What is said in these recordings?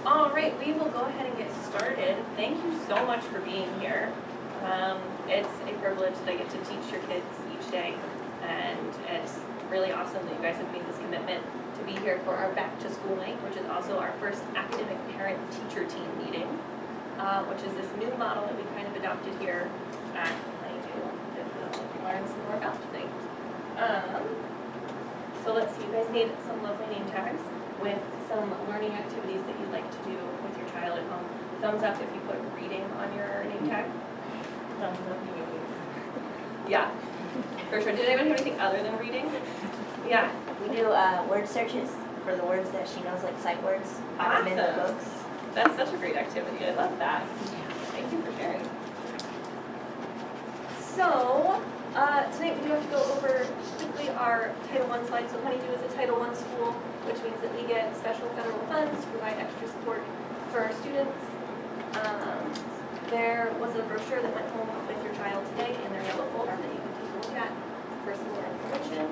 All right, we will go ahead and get started. Thank you so much for being here. It's a privilege that I get to teach your kids each day, and it's really awesome that you guys have made this commitment to be here for our back to school night, which is also our first academic parent teacher team meeting, which is this new model that we kind of adopted here at Honeydew that we'll learn some more about tonight. So let's see, you guys made some lovely name tags with some learning activities that you'd like to do with your child at home. Thumbs up if you put reading on your name tag. Thumbs up. Yeah, for sure. Did anyone have anything other than reading? Yeah. We do word searches for the words that she knows, like sight words. Put them in the books. That's such a great activity. I love that. Thank you for sharing. So, tonight we do have to go over quickly our Title I slide. So Honeydew is a Title I school, which means that we get special federal funds to provide extra support for our students. There was a brochure that went home with your child today in their yellow folder that you can take a look at for some more information.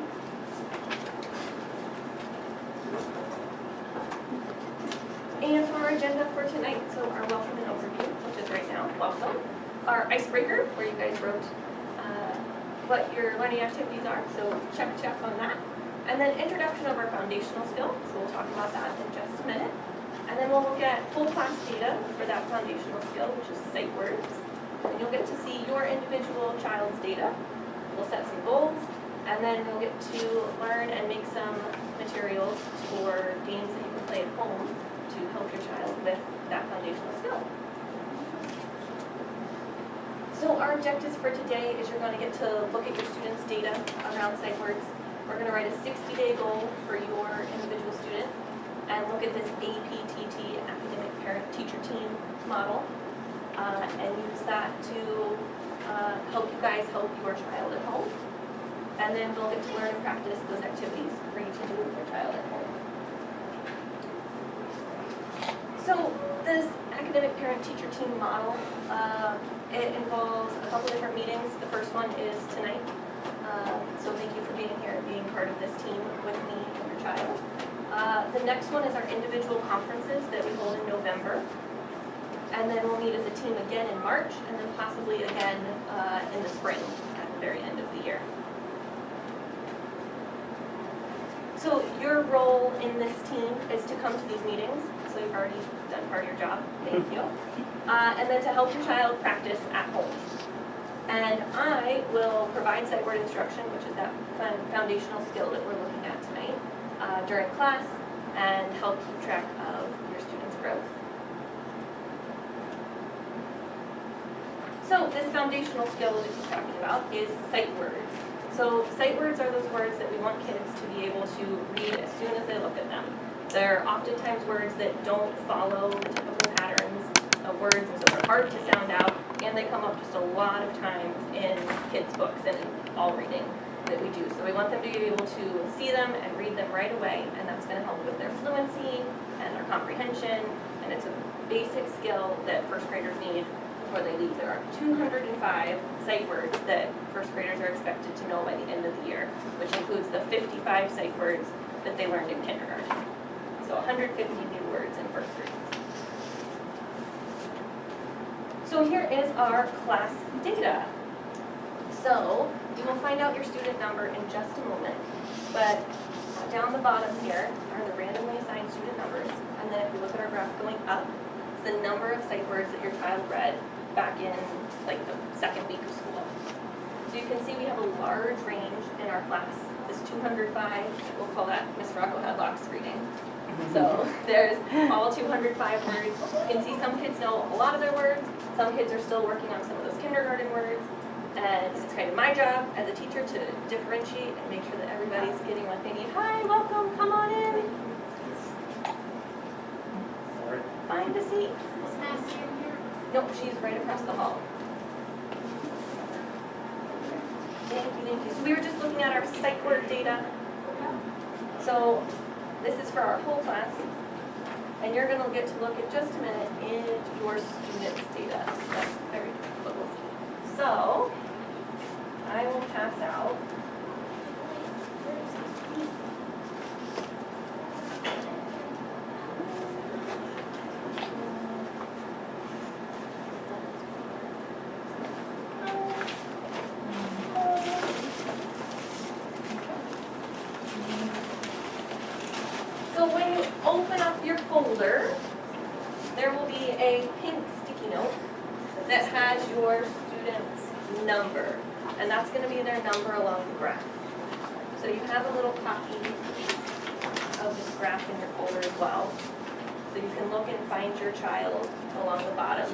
And so our agenda for tonight, so our welcome and overview, which is right now, welcome. Our icebreaker, where you guys wrote what your learning activities are, so check on that. And then introduction of our foundational skill, so we'll talk about that in just a minute. And then we'll look at full class data for that foundational skill, which is sight words. And you'll get to see your individual child's data. We'll set some goals, and then you'll get to learn and make some materials for games that you can play at home to help your child with that foundational skill. So our objectives for today is you're going to get to look at your students' data around sight words. We're going to write a 60-day goal for your individual student and look at this APTT, Academic Parent Teacher Team model, and use that to help you guys help your child at home. And then we'll get to learn and practice those activities for you to do with your child at home. So this Academic Parent Teacher Team model, it involves a couple different meetings. The first one is tonight. So thank you for being here and being part of this team with me and your child. The next one is our individual conferences that we hold in November. And then we'll meet as a team again in March, and then possibly again in the spring at the very end of the year. So your role in this team is to come to these meetings. So you've already done part of your job. Thank you. And then to help your child practice at home. And I will provide sight word instruction, which is that foundational skill that we're looking at tonight, during class, and help keep track of your students' growth. So this foundational skill that we're talking about is sight words. So sight words are those words that we want kids to be able to read as soon as they look at them. They're oftentimes words that don't follow the typical patterns of words, and so they're hard to sound out, and they come up just a lot of times in kids' books and in all reading that we do. So we want them to be able to see them and read them right away, and that's going to help with their fluency and their comprehension, and it's a basic skill that first graders need before they leave. There are 205 sight words that first graders are expected to know by the end of the year, which includes the 55 sight words that they learned in kindergarten. So 150 new words in first grade. So here is our class data. So you will find out your student number in just a moment, but down the bottom here are the randomly assigned student numbers, and then if you look at our graph going up, it's the number of sight words that your child read back in like the second week of school. So you can see we have a large range in our class. This 205, we'll call that Miss Rocco Hadlock's reading. So there's all 205 words. You can see some kids know a lot of their words. Some kids are still working on some of those kindergarten words. And it's kind of my job as a teacher to differentiate and make sure that everybody's getting what they need. Hi, welcome, come on in. Find a seat. Nope, she's right across the hall. Thank you. So we were just looking at our sight word data. So this is for our whole class. And you're going to get to look at just a minute in your students' data. That's very difficult. So I will pass out folder, there will be a pink sticky note that has your student's number, and that's going to be their number along the graph. So you have a little copy of this graph in your folder as well. So you can look and find your child along the bottom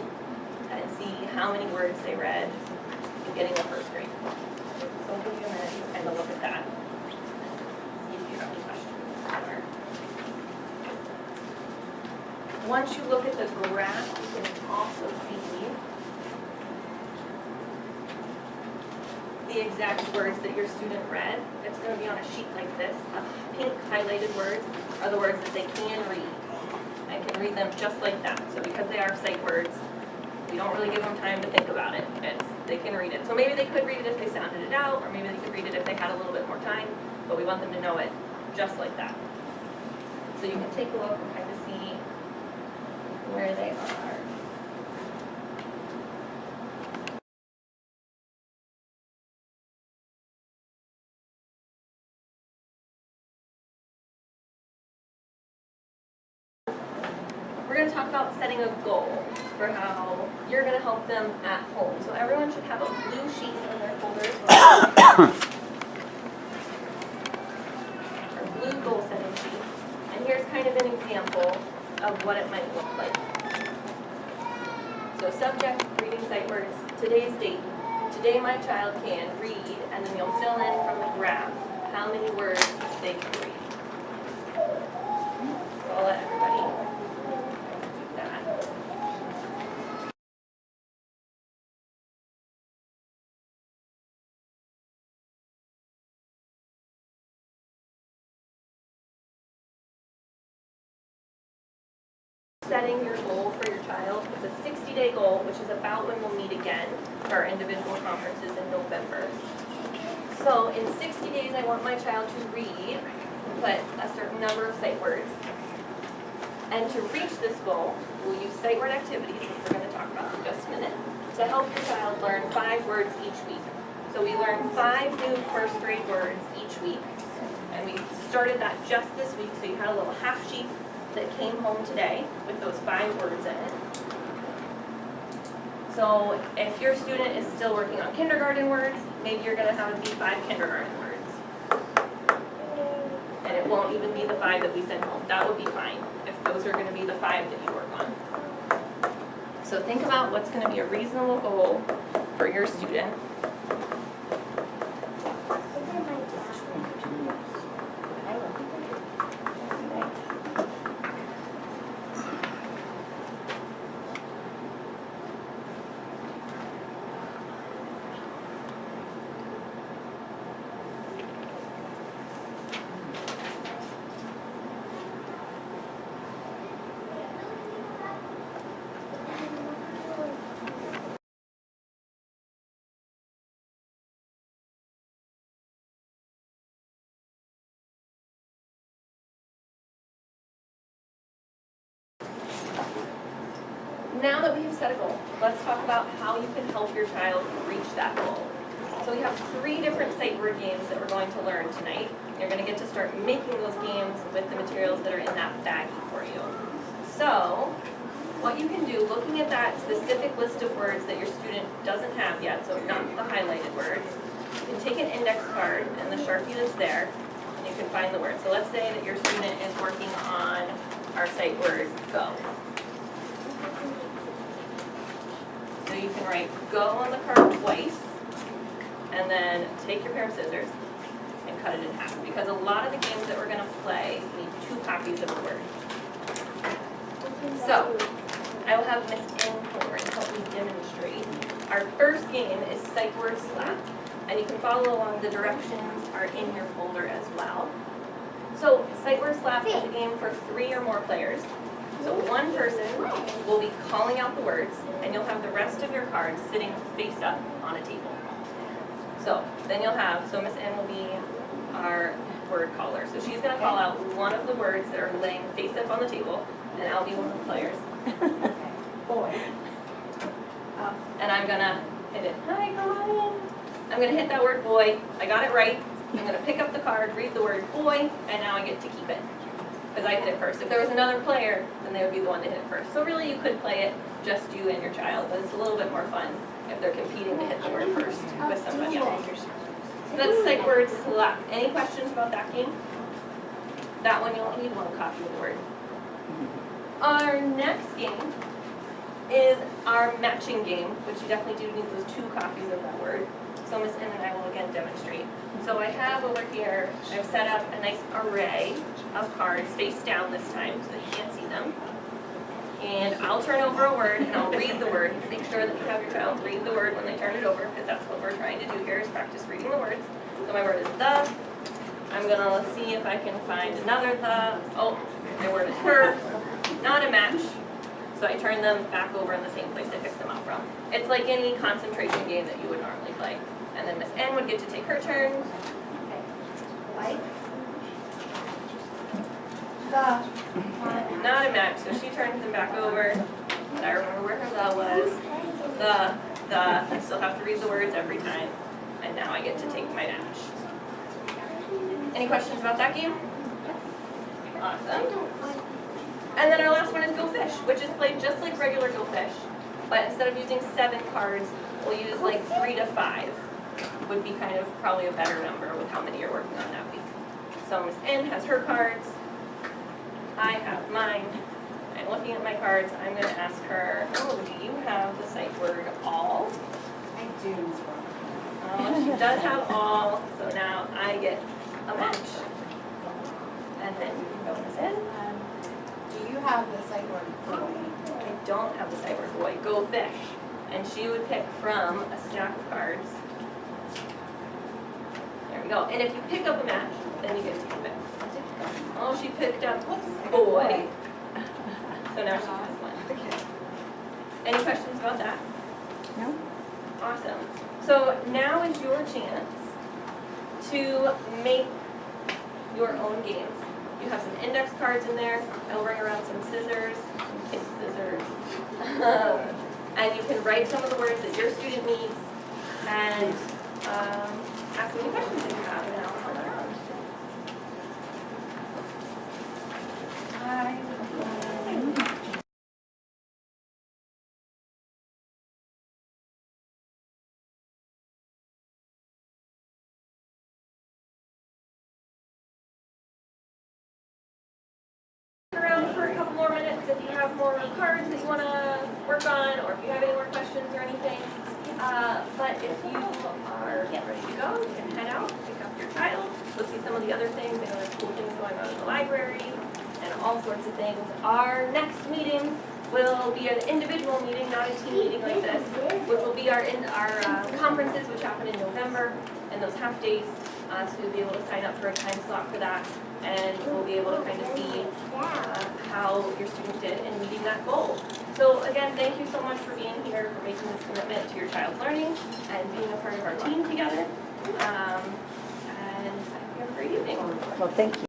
and see how many words they read beginning of 1st grade. So I'll give you a minute to kind of look at that. See if you have any questions. Once you look at the graph, you can also see the exact words that your student read. It's going to be on a sheet like this. The pink highlighted words are the words that they can read. I can read them just like that. So because they are sight words, we don't really give them time to think about it. They can read it. So maybe they could read it if they sounded it out, or maybe they could read it if they had a little bit more time, but we want them to know it just like that. So you can take a look and kind of see where they are. We're going to talk about setting a goal for how you're going to help them at home. So everyone should have a blue sheet in their folder as well. Our blue goal setting sheet. And here's kind of an example of what it might look like. So subject, reading sight words, today's date. Today my child can read, and then you'll fill in from the graph how many words they can read. So I'll let everybody do that. Setting your goal for your child. It's a 60-day goal, which is about when we'll meet again for our individual conferences in November. So in 60 days, I want my child to read, put a certain number of sight words. And to reach this goal, we'll use sight word activities, which we're going to talk about in just a minute, to help your child learn 5 words each week. So we learn 5 new 1st grade words each week. And we started that just this week, so you had a little half sheet that came home today with those 5 words in it. So if your student is still working on kindergarten words, maybe you're going to have it be 5 kindergarten words. And it won't even be the 5 that we send home. That would be fine if those are going to be the 5 that you work on. So think about what's going to be a reasonable goal for your student. Now that we've set a goal, let's talk about how you can help your child reach that goal. So we have 3 different sight word games that we're going to learn tonight. You're going to get to start making those games with the materials that are in that baggie for you. So what you can do, looking at that specific list of words that your student doesn't have yet, so not the highlighted words, you can take an index card and the Sharpie that's there, and you can find the word. So let's say that your student is working on our sight word go. So you can write go on the card twice, and then take your pair of scissors and cut it in half. Because a lot of the games that we're going to play need 2 copies of the word. So I will have Miss N come over and help me demonstrate. Our first game is sight word slap, and you can follow along. The directions are in your folder as well. So sight word slap is a game for 3 or more players. So one person will be calling out the words, and you'll have the rest of your cards sitting face up on a table. So then you'll have, so Miss N will be our word caller. So she's going to call out one of the words that are laying face up on the table, and I'll be one of the players. Boy. And I'm going to hit it. Hi, come on in. I'm going to hit that word boy. I got it right. I'm going to pick up the card, read the word boy, and now I get to keep it. because I hit it first. If there was another player, then they would be the one to hit it first. So really, you could play it just you and your child, but it's a little bit more fun if they're competing to hit the word first with somebody else. So that's sight word slap. Any questions about that game? That one, you only need one copy of the word. Our next game is our matching game, which you definitely do need those 2 copies of that word. So Miss N and I will again demonstrate. So I have over here, I've set up a nice array of cards face down this time so that you can't see them. And I'll turn over a word and I'll read the word. Make sure that you have your child read the word when they turn it over, because that's what we're trying to do here is practice reading the words. So my word is the. I'm gonna see if I can find another the. Oh, my word is her. Not a match. So I turn them back over in the same place I picked them up from. It's like any concentration game that you would normally play. And then Miss N would get to take her turn. White. Not a match, so she turns them back over. But I remember where her the was. The. I still have to read the words every time. And now I get to take my match. Any questions about that game? Awesome. And then our last one is Go Fish, which is played just like regular Go Fish. But instead of using 7 cards, we'll use like 3 to 5. Would be kind of probably a better number with how many you're working on that week. So Miss N has her cards. I have mine. I'm looking at my cards. I'm going to ask her, oh, do you have the sight word all? I do. Oh, she does have all, so now I get a match. And then you can go, Miss N. Do you have the sight word boy? I don't have the sight word boy. Go Fish. And she would pick from a stack of cards. There we go. And if you pick up a match, then you get to keep it. Oh, she picked up boy. So now she has one. Okay. Any questions about that? No. Awesome. So now is your chance to make your own games. You have some index cards in there. I'll bring around some scissors, some pink scissors. And you can write some of the words that your student needs and ask any questions that you have, and I'll come around. Around for a couple more minutes if you have more cards that you want to work on, or if you have any more questions or anything. But if you are ready to go, you can head out, pick up your child. We'll see some of the other things. I know there's cool things going on in the library and all sorts of things. Our next meeting will be an individual meeting, not a team meeting like this, which will be our conferences, which happen in November, and those half days. So you'll be able to sign up for a time slot for that, and we'll be able to kind of see how your students did in meeting that goal. So again, thank you so much for being here, for making this commitment to your child's learning, and being a part of our team together. And I hope you have a great evening. Well, thank you.